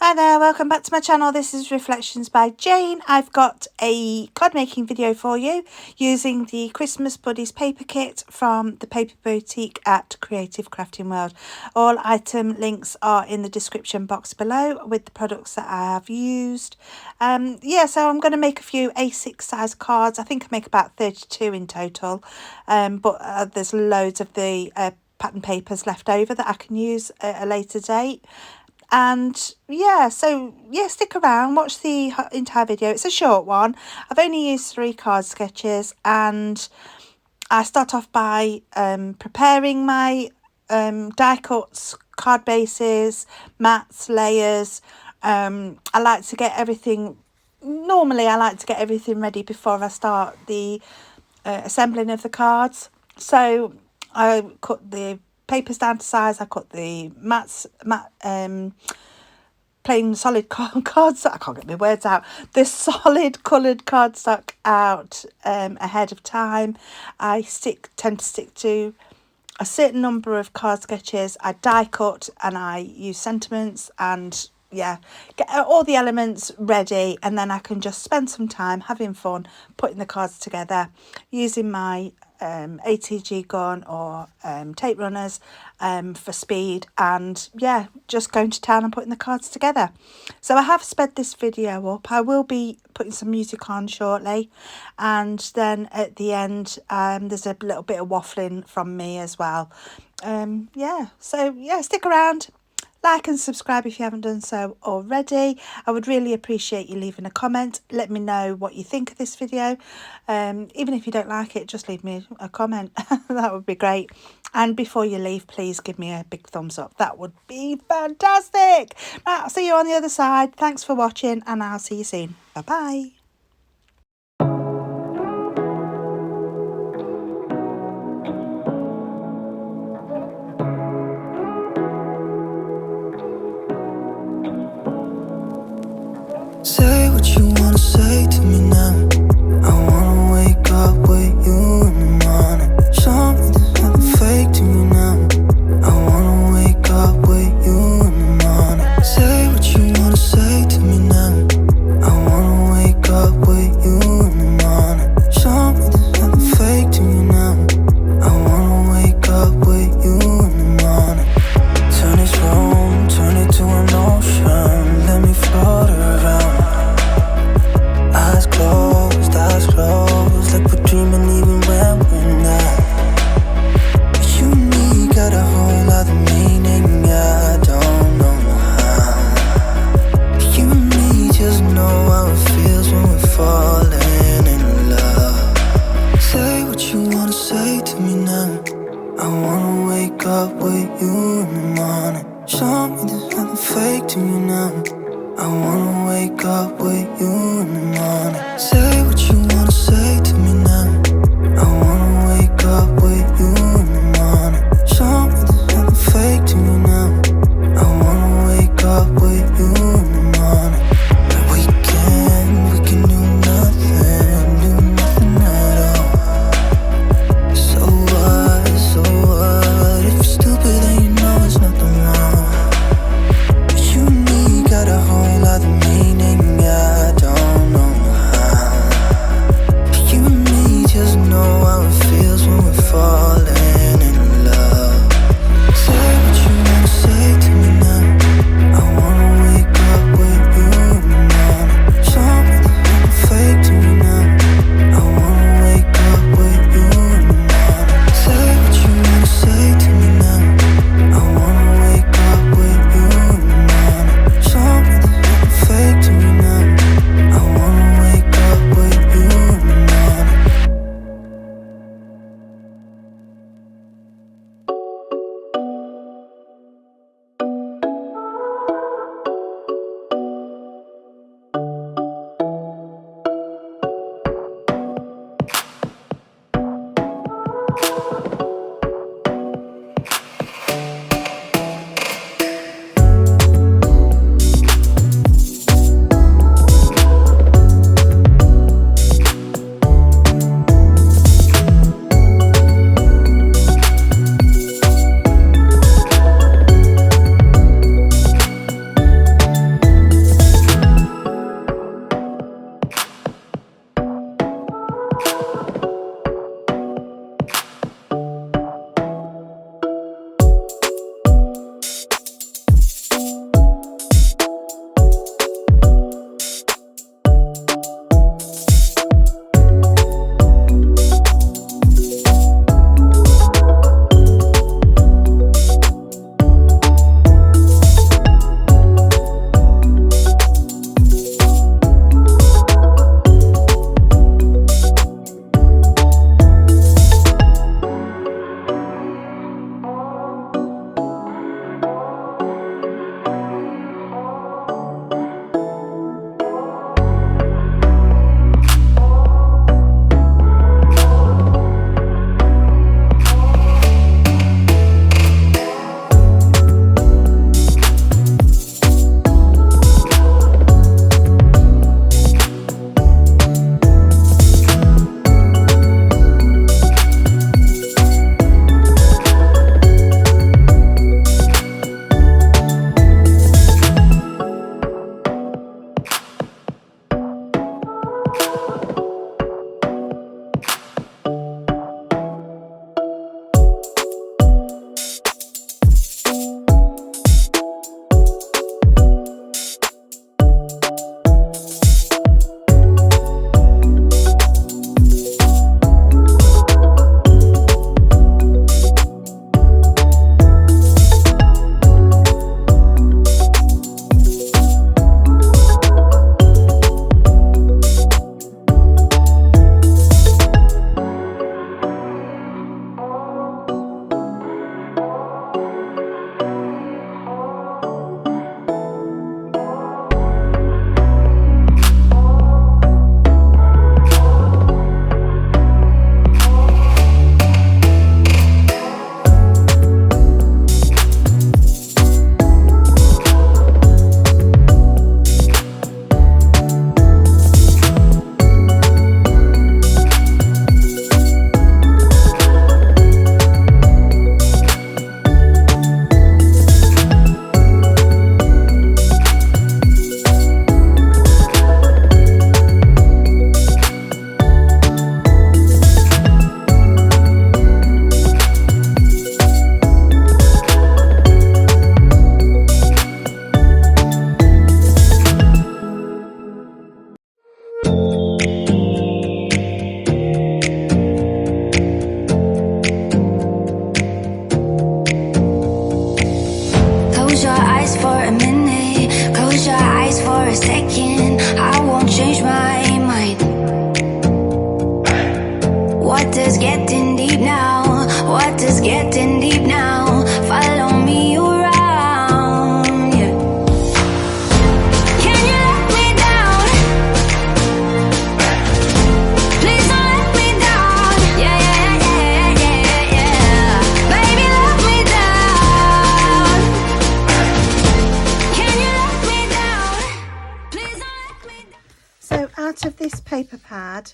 Hi there, welcome back to my channel. This is Reflections by Jane. I've got a card making video for you using the Christmas Buddies paper kit from the Paper Boutique at Creative Crafting World. All item links are in the description box below with the products that I have used. So I'm going to make a few A6 size cards. I think I make about 32 in total, but there's loads of the pattern papers left over that I can use at a later date. And stick around, watch the entire video. It's a short one. I've only used 3 card sketches, and I start off by preparing my die cuts, card bases, mats, layers. I like to get everything, normally I like to get everything ready before I start the assembling of the cards. So I cut the papers down to size. I cut the plain solid cards. I can't get my words out. The solid coloured cardstock out ahead of time. I tend to stick to a certain number of card sketches. I die cut and I use sentiments and get all the elements ready, and then I can just spend some time having fun putting the cards together using my ATG gun or tape runners for speed, and just going to town and putting the cards together. So I have sped this video up. I will be putting some music on shortly, and then at the end there's a little bit of waffling from me as well. Stick around. Like and subscribe if you haven't done so already. I would really appreciate you leaving a comment. Let me know what you think of this video. Even if you don't like it, just leave me a comment. That would be great. And before you leave, please give me a big thumbs up. That would be fantastic. Right, I'll see you on the other side. Thanks for watching, and I'll see you soon. Bye-bye. Say what you wanna say to me now. I wanna wake up with you in the morning. Show me there's nothing fake to me now. I wanna wake up with you in the morning. Say what you wanna say to me now. I wanna wake up is getting deep now? What is getting deep now? Follow me around, yeah. Can you let me down? Please don't let me down. Yeah, yeah, yeah, yeah, yeah. Baby, let me down. Can you let me down? Please don't let me down. So out of this paper pad,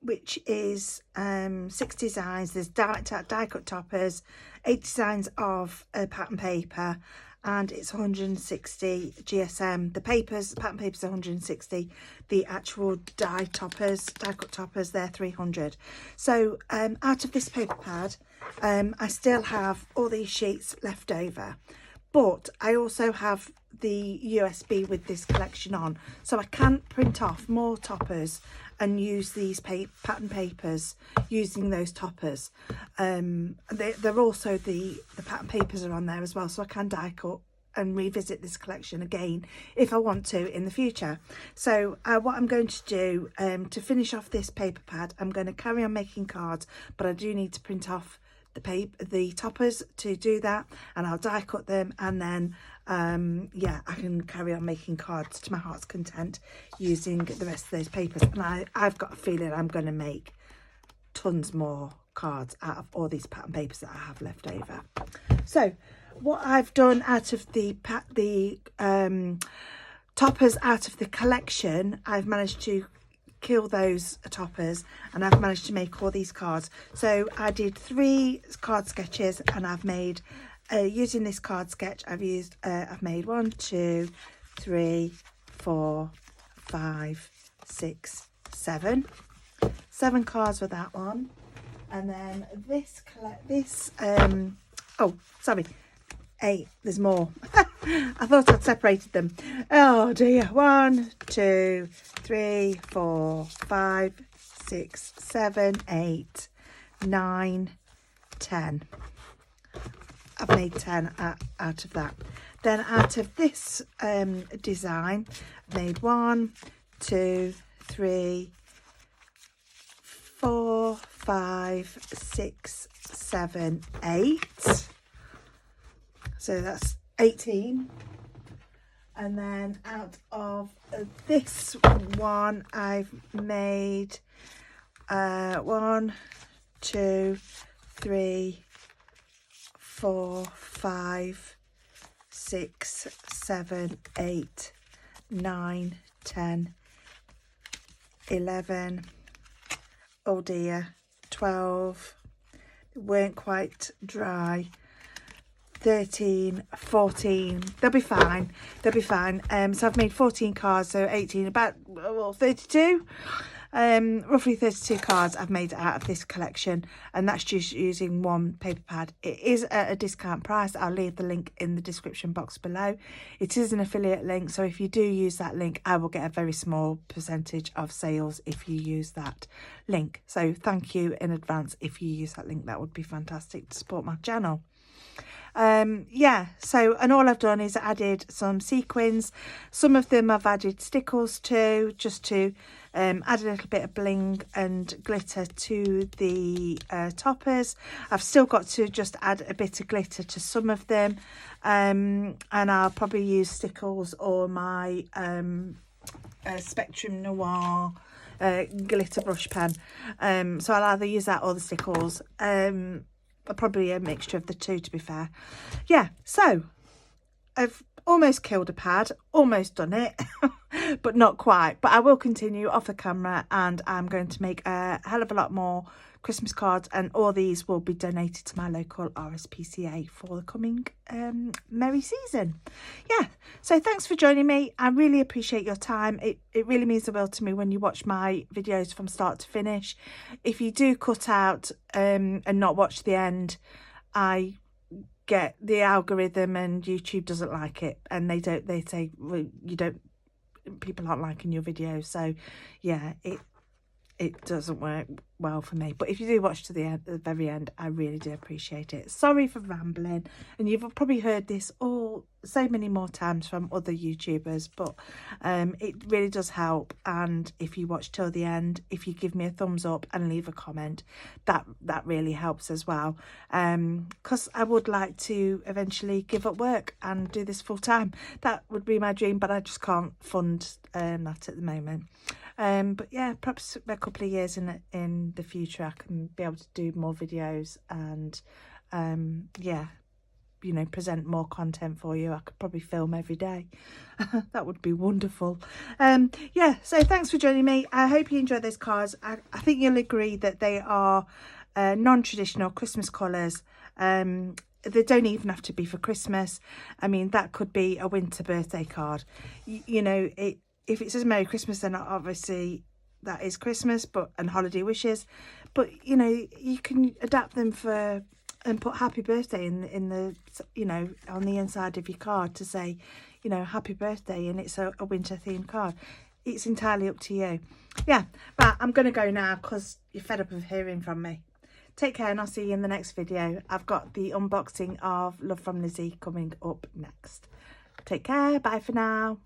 which is 6 designs, there's die cut toppers, 8 designs of pattern paper, and it's 160 GSM. The pattern papers are 160, the actual die cut toppers, they're 300. So out of this paper pad, I still have all these sheets left over, but I also have the USB with this collection on, so I can print off more toppers and use these pattern papers using those toppers. They're also the pattern papers are on there as well, so I can die cut and revisit this collection again if I want to in the future. So what I'm going to do to finish off this paper pad, I'm going to carry on making cards, but I do need to print off the toppers to do that, and I'll die cut them, and then yeah, I can carry on making cards to my heart's content using the rest of those papers. And I've got a feeling I'm going to make tons more cards out of all these pattern papers that I have left over. So what I've done out of the toppers out of the collection, I've managed to kill those toppers, and I've managed to make all these cards. So I did 3 card sketches, and I've made using this card sketch, I've made 1, 2, 3, 4, 5, 6, 7 cards with that one. And then this oh sorry, 8, there's more. I thought I'd separated them. Oh dear. 1, 2, 3, 4, 5, 6, 7, 8, 9, 10. I've made 10 out of that. Then out of this design, I've made 1, 2, 3, 4, 5, 6, 7, 8. So that's 18. And then out of this one, I've made 1, 2, 3, 4, 5, 6, 7, 8, 9, 10, 11. Oh dear, 12. They weren't quite dry. 13, 14. They'll be fine. They'll be fine. So I've made 14 cards, so 18, about 32. Roughly 32 cards I've made out of this collection, and that's just using one paper pad. It is at a discount price. I'll leave the link in the description box below. It is an affiliate link, so if you do use that link, I will get a very small percentage of sales if you use that link. So thank you in advance if you use that link. That would be fantastic to support my channel. Yeah, so, and all I've done is added some sequins. Some of them I've added stickles to, just to add a little bit of bling and glitter to the toppers. I've still got to just add a bit of glitter to some of them, and I'll probably use stickles or my Spectrum Noir glitter brush pen. So I'll either use that or the stickles. Probably a mixture of the two, to be fair. Yeah, so I've almost killed a pad, almost done it, but not quite. But I will continue off the camera, and I'm going to make a hell of a lot more Christmas cards, and all these will be donated to my local RSPCA for the coming merry season. Yeah, so thanks for joining me. I really appreciate your time. It really means the world to me when you watch my videos from start to finish. If you do cut out and not watch the end, I get the algorithm and YouTube doesn't like it, and they say, well, people aren't liking your videos. So yeah, it doesn't work well for me. But if you do watch to the end, the very end, I really do appreciate it. Sorry for rambling, and you've probably heard this all so many more times from other YouTubers, but it really does help. And if you watch till the end, if you give me a thumbs up and leave a comment, that really helps as well, because I would like to eventually give up work and do this full time. That would be my dream, but I just can't fund that at the moment. But yeah, perhaps a couple of years in the future I can be able to do more videos and yeah, you know, present more content for you. I could probably film every day. That would be wonderful. Yeah, so thanks for joining me. I hope you enjoyed those cards. I think you'll agree that they are non-traditional Christmas colours. They don't even have to be for Christmas. I mean, that could be a winter birthday card. You know, if it says Merry Christmas, then obviously that is Christmas, and holiday wishes. But, you know, you can adapt them for and put happy birthday in the, you know, on the inside of your card to say, you know, happy birthday, and it's a winter themed card. It's entirely up to you. Yeah, but I'm going to go now because you're fed up of hearing from me. Take care, and I'll see you in the next video. I've got the unboxing of Love from Lizzie coming up next. Take care. Bye for now.